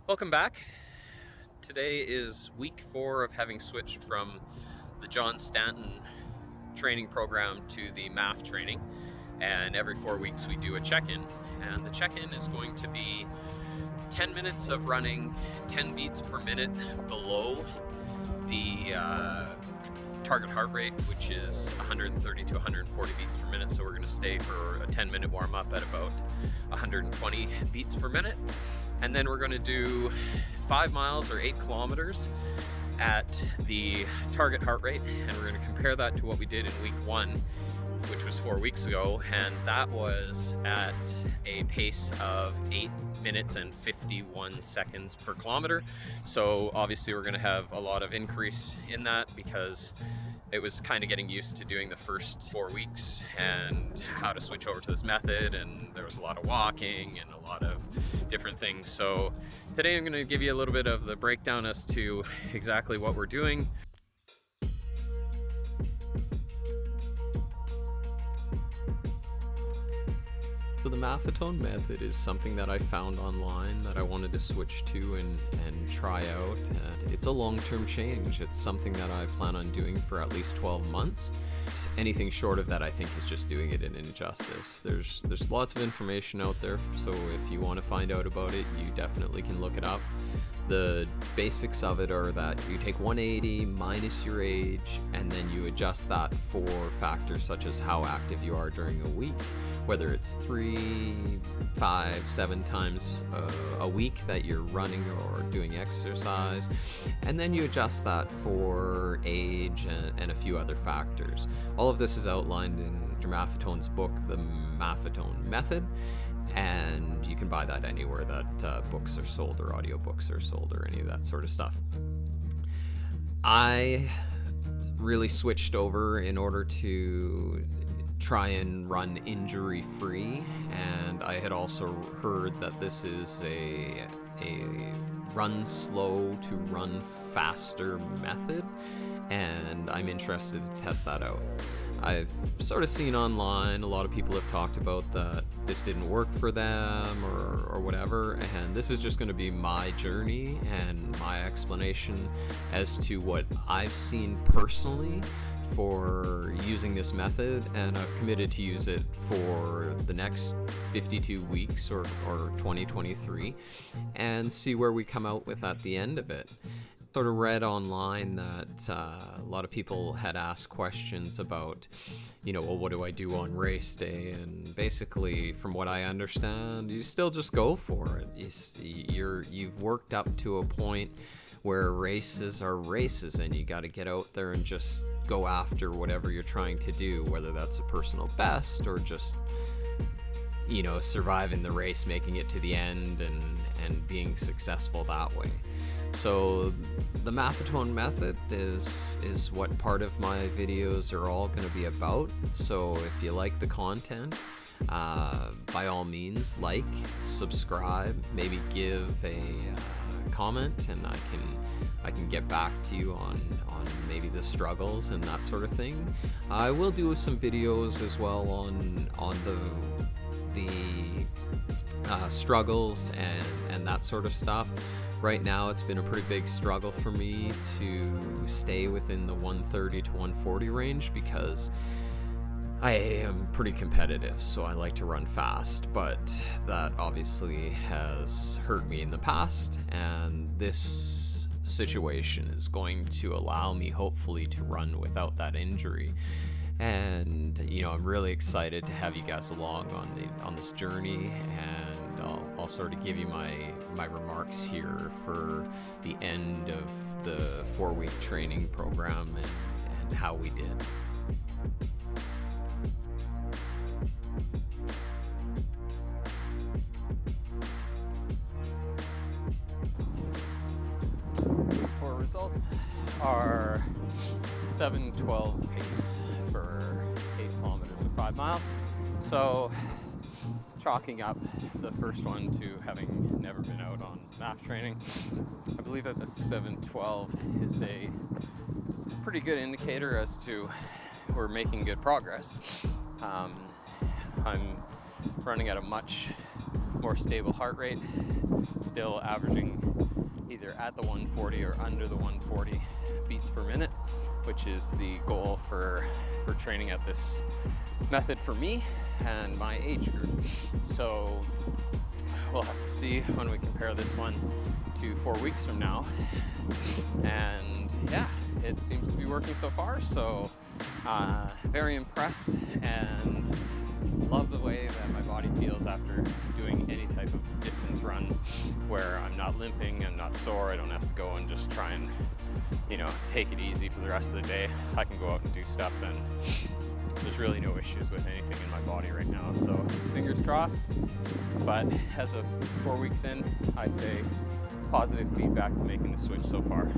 Welcome back. Today is week 4 of having switched from the John Stanton training program to the MAF training, and every 4 weeks we do a check-in, and the check-in is going to be 10 minutes of running 10 beats per minute below the target heart rate, which is 130 to 140 beats per minute. So we're going to stay for a 10-minute warm-up at about 120 beats per minute. And then we're going to do 5 miles or 8 kilometers at the target heart rate. And we're going to compare that to what we did in week 1, which was 4 weeks ago. And that was at a pace of 8 minutes and 51 seconds per kilometer. So obviously we're going to have a lot of increase in that because it was kind of getting used to doing the first 4 weeks and how to switch over to this method, and there was a lot of walking and a lot of different things. So today I'm going to give you a little bit of the breakdown as to exactly what we're doing. So the MAF method is something that I found online that I wanted to switch to and try out. And it's a long-term change. It's something that I plan on doing for at least 12 months. Anything short of that, I think, is just doing it an injustice. There's lots of information out there, so if you want to find out about it, you definitely can look it up. The basics of it are that you take 180 minus your age, and then you adjust that for factors such as how active you are during a week, whether it's 3, 5, 7 times a week that you're running or doing exercise, and then you adjust that for age and a few other factors. All of this is outlined in Mafatone's book, The MAF Method, and you can buy that anywhere that books are sold or audiobooks are sold or any of that sort of stuff. I really switched over in order to try and run injury-free, and I had also heard that this is a run slow to run faster method, and I'm interested to test that out. I've sort of seen online, a lot of people have talked about that this didn't work for them or whatever, and this is just going to be my journey and my explanation as to what I've seen personally for using this method, and I've committed to use it for the next 52 weeks or 2023 and see where we come out with at the end of it. Sort of read online that a lot of people had asked questions about, well, what do I do on race day? And basically, from what I understand, you still just go for it. You've worked up to a point where races are races, and you got to get out there and just go after whatever you're trying to do, whether that's a personal best or just surviving the race, making it to the end and being successful that way. So the Mafatoon method is what part of my videos are all going to be about. So if you like the content, by all means, like, subscribe, maybe give a comment, and I can get back to you on maybe the struggles and that sort of thing. I will do some videos as well on the struggles and that sort of stuff. Right now, it's been a pretty big struggle for me to stay within the 130 to 140 range because I am pretty competitive, so I like to run fast, but that obviously has hurt me in the past, and this situation is going to allow me, hopefully, to run without that injury. And I'm really excited to have you guys along on this journey, and I'll sort of give you my remarks here for the end of the 4-week training program and how we did. For results are 7:12 pace for 8 kilometers or 5 miles. So chalking up the first one to having never been out on MAF training, I believe that the 7:12 is a pretty good indicator as to we're making good progress. I'm running at a much more stable heart rate, still averaging either at the 140 or under the 140 beats per minute, which is the goal for training at this method for me and my age group. So we'll have to see when we compare this one to 4 weeks from now. And yeah, it seems to be working so far, so very impressed and love the way that my body feels after doing any type of distance run where I'm not limping, I'm not sore, I don't have to go and just try and, take it easy for the rest of the day. I can go out and do stuff, and there's really no issues with anything in my body right now, so fingers crossed. But as of 4 weeks in, I say positive feedback to making the switch so far.